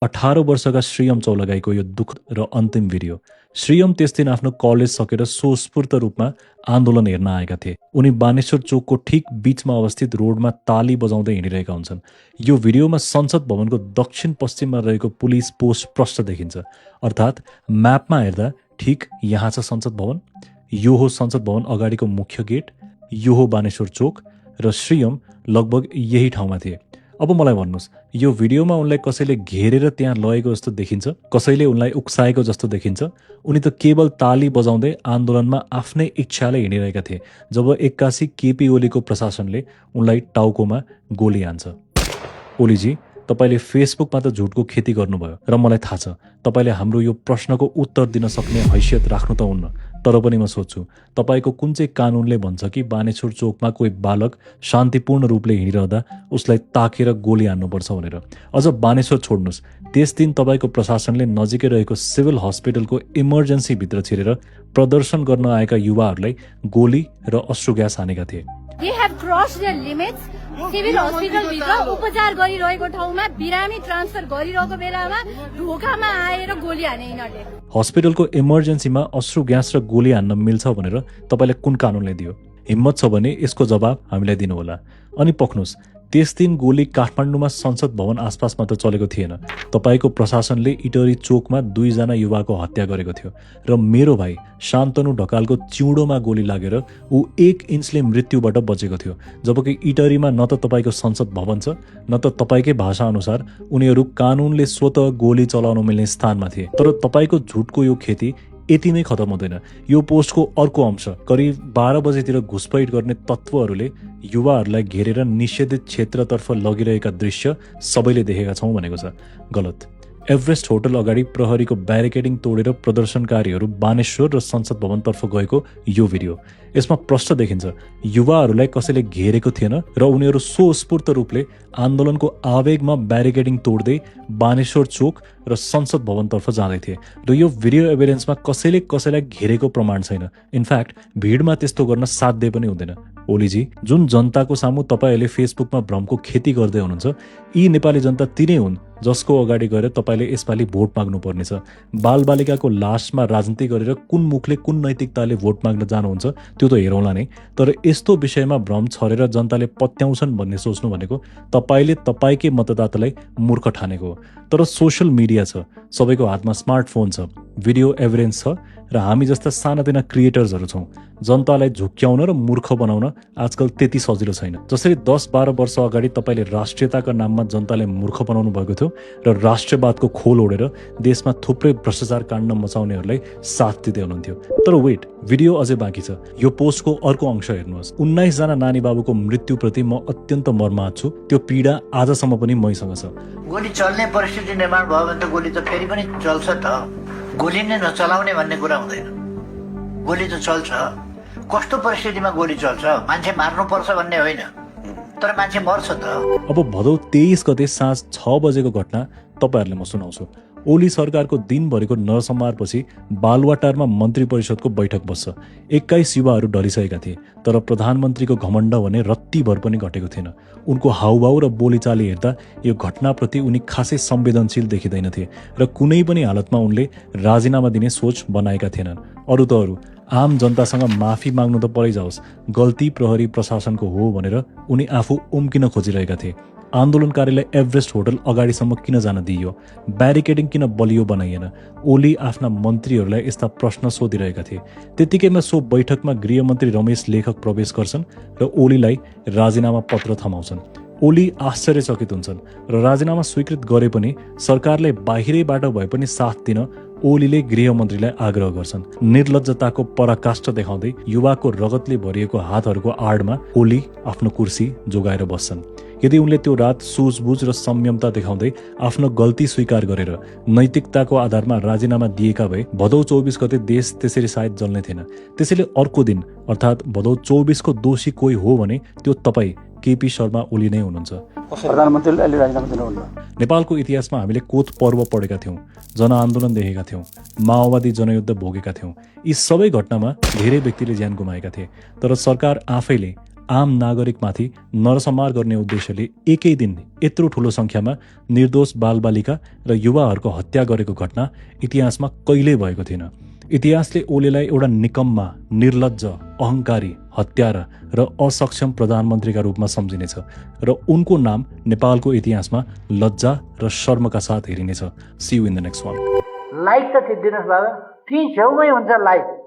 18 वर्षका श्रीयम चौलागाईको यो दुःख र अन्तिम भिडियो। श्रीयम त्यस दिन आफ्नो कलेज सकेर स्वस्फूर्त रूपमा आन्दोलन हेर्न आएका थिए। उनी बानेश्वर चोकको ठिक बीचमा अवस्थित रोडमा ताली बजाउँदै हिँडिरहेका हुन्छन्। यो भिडियोमा संसद भवनको दक्षिण पश्चिममा रहेको पुलिस पोस्ट प्रष्ट देखिन्छ। अर्थात् म्यापमा हेर्दा ठिक यहाँ छ संसद भवन, यो हो संसद भवन अगाडिको मुख्य गेट, यो हो बानेश्वर चोक र श्रीयम लगभग यही ठाउँमा थिए। अब मलाई भन्नुहोस्, यो भिडियोमा उनलाई कसैले घेरेर त्यहाँ लगेको जस्तो देखिन्छ, कसैले उनलाई उक्साएको जस्तो देखिन्छ। उनी त केवल ताली बजाउँदै आन्दोलनमा आफ्नै इच्छाले हिँडिरहेका थिए जब एक्कासी केपी ओलीको प्रशासनले उनलाई टाउकोमा गोली हान्छ। ओलीजी, तपाईले फेसबुकमा त झुटको खेती गर्नुभयो र मलाई थाहा छ तपाईले हाम्रो यो प्रश्नको उत्तर दिन सक्ने हैसियत राख्नु त हुन्न। तर पनि म सोध्छु, तपाईको कुन चाहिँ कानुनले भन्छ कि बानेश्वर चोकमा कोही बालक शान्तिपूर्ण रूपले हिँडिरहँदा उसलाई ताकेर गोली हान्नुपर्छ भनेर? अझ बानेश्वर छोड्नुहोस्, त्यस दिन तपाईको प्रशासनले नजिकै रहेको सिभिल हस्पिटलको इमर्जेन्सी भित्र छिरेर प्रदर्शन गर्न आएका युवाहरूलाई गोली र अश्रु ग्यास हानेका थिए। They have crossed their limits. Civil hospital भित्र उपचार गरिरहेको ठाउँमा बिरामी ट्रान्सफर गरिरहेको बेलामा ढोकामा आएर गोली हाने यिनीहरूले। हस्पिटलको इमर्जेन्सीमा अश्रु ग्यास र गोली हान्न मिल्छ भनेर तपाईले कुन कानुनले दियो? हिम्मत छ भने यसको जवाब हामीलाई दिनुहोला। अनि पक्नुस्, त्यस दिन गोली काठमाडौँमा संसद भवन आसपासमा त चलेको थिएन। तपाईको प्रशासनले इटरी चोकमा 2 जना युवाको हत्या गरेको थियो र मेरो भाइ शान्तनु ढकालको चिउँडोमा गोली लागेर ऊ 1 इन्चले मृत्युबाट बचेको थियो। जबकि इटरीमा न त तपाईको संसद भवन छ, न त तपाईकै भाषा अनुसार उनीहरू कानुनले स्वतः गोली चलाउन मिल्ने स्थानमा थिए। तर तपाईको झुटको यो खेती यति नै खतम हुँदैन। यो पोस्टको अर्को अंश करिब 12 बजेतिर घुसपैठ गर्ने तत्त्वहरूले युवाहरूलाई घेरेर निषेधित क्षेत्रतर्फ लगिरहेका दृश्य सबैले देखेका छौँ भनेको छ। गलत। एभरेस्ट होटल अगाडि प्रहरीको ब्यारिकेडिङ तोडेर प्रदर्शनकारीहरू बानेश्वर र संसद भवनतर्फ गएको यो भिडियो। यसमा प्रष्ट देखिन्छ युवाहरूलाई कसैले घेरेको थिएन र उनीहरू स्वस्फूर्त रूपले आन्दोलनको आवेगमा ब्यारिकेडिङ तोड्दै बानेश्वर चोक र संसद भवनतर्फ जाँदै थिए। र यो भिडियो एभिडेन्समा कसैले कसैलाई घेरेको प्रमाण छैन। इनफ्याक्ट भिडमा त्यस्तो गर्न साध्य पनि हुँदैन। ओलीजी, जुन जनताको सामु तपाईहरूले फेसबुकमा भ्रमको खेती गर्दै हुनुहुन्छ, यी नेपाली जनता तिनै हुन् जसको अगाडि गएर तपाईले यसपालि भोट माग्नु पर्नेछ। बालबालिकाको लासमा राजनीति गरेर कुन मुखले कुन नैतिकताले भोट माग्न जानुहुन्छ त्यो त हेरौँला नै। तर यस्तो विषयमा भ्रम छरेर जनताले पत्याउँछन् भन्ने सोच्नु भनेको तपाईले तपाईकै मतदातालाई मूर्ख ठानेको हो। तर सोशल मिडिया छ, सबैको हातमा स्मार्टफोन छ, भिडियो एभिडेन्स छ र हामी जस्ता सानातिना क्रिएटर्सहरू छौँ। जनतालाई झुक्क्याउन र मूर्ख बनाउन आजकल त्यति सजिलो छैन। जसरी 10-12 वर्ष अगाडि तपाईले राष्ट्रियताका नाममा जनतालाई मूर्ख बनाउनु भएको थियो र राष्ट्रवादको खोल ओढेर देशमा थुप्रै भ्रष्टाचार काण्ड मचाउनेहरूलाई साथ दिँदै हुनुहुन्थ्यो। तर वेट, भिडियो अझै बाँकी छ। यो पोस्टको अर्को अंश हेर्नुहोस्। 19 जना नानी बाबुको मृत्युप्रति म अत्यन्त मर्माहत छु। त्यो पीडा आजसम्म पनि मैसँग छ। गोली चल्ने परिस्थिति निर्माण भयो भने त गोली त फेरि पनि चल्छ त। गोली नै नचलाउने भन्ने कुरा हुँदैन। गोली त चल्छ। कस्तो परिस्थितिमा गोली चल्छ? मान्छे मार्नुपर्छ भन्ने होइन, तर मान्छे मर्छ त। अब भदौ 23 गते साँझ 6 बजेको घटना तपाईहरुले म सुनाउँछु। ओली सरकारको दिनभरिको नरसंहारपछि बालुवाटारमा मन्त्री परिषदको बैठक बस्छ। 21 युवाहरू डरिसकेका थिए, तर प्रधानमन्त्रीको घमण्ड भने रत्तीभर पनि घटेको थिएन। उनको हाउभाउ र बोलीचाली हेर्दा यो घटनाप्रति उनी खासै संवेदनशील देखिँदैनथे र कुनै पनि हालतमा उनले राजीनामा दिने सोच बनाएका थिएनन्। अरू त अरू, आम जनतासँग माफी माग्नु त परै जाओस्, गल्ती प्रहरी प्रशासनको हो भनेर उनी आफू उम्किन खोजिरहेका थिए। आन्दोलनकारीलाई एभरेस्ट होटल अगाडिसम्म किन जान दिइयो? ब्यारिकेडिङ किन बलियो बनाइएन? ओली आफ्ना मन्त्रीहरूलाई यस्ता प्रश्न सोधिरहेका थिए। त्यतिकैमा सो बैठकमा गृहमन्त्री रमेश लेखक प्रवेश गर्छन् र ओलीलाई राजीनामा पत्र थमाउँछन्। ओली आश्चर्यचकित हुन्छन् र राजीनामा स्वीकृत गरे पनि सरकारले बाहिरैबाट भए पनि साथ दिन ओलीले गृहमन्त्रीलाई आग्रह गर्छन्। निर्लज्जताको पराकाष्ठ देखाउँदै युवाको रगतले भरिएको हातहरूको आडमा ओली आफ्नो कुर्सी जोगाएर बस्छन्। यदि उनले त्यो रात सुझबुझ र संयमता देखाउँदै आफ्नो गल्ती स्वीकार गरेर नैतिकताको आधारमा राजीनामा दिएका भए भदौ 24 गते देश त्यसरी सायद जल्ने थिएन। त्यसैले अर्को दिन अर्थात् भदौ 24 को दोषी कोही हो भने त्यो तपाईँ केपी शर्मा ओली नै हुनुहुन्छ। प्रधानमन्त्रीले अहिले राजीनामा दिनुहुन्न। नेपालको इतिहासमा हामीले कोत पर्व पढेका थियौँ, जनआन्दोलन देखेका थियौँ, माओवादी जनयुद्ध भोगेका थियौँ। यी सबै घटनामा धेरै व्यक्तिले ज्यान गुमाएका थिए, तर सरकार आफैले आम नागरिकमाथि नरसंहार गर्ने उद्देश्यले एकै दिन यत्रो ठूलो संख्यामा निर्दोष बालबालिका र युवाहरूको हत्या गरेको घटना इतिहासमा कहिल्यै भएको थिएन। इतिहासले ओलीलाई एउटा निकम्मा, निर्लज्ज, अहंकारी, हत्यारा र असक्षम प्रधानमन्त्रीका रूपमा सम्झिनेछ र उनको नाम नेपालको इतिहासमा लज्जा र शर्मका साथ हेरिनेछ। See you in the next one. Like त थिच्दिनुहोस् बाबा, त्यही छेउमै हुन्छ लाइक।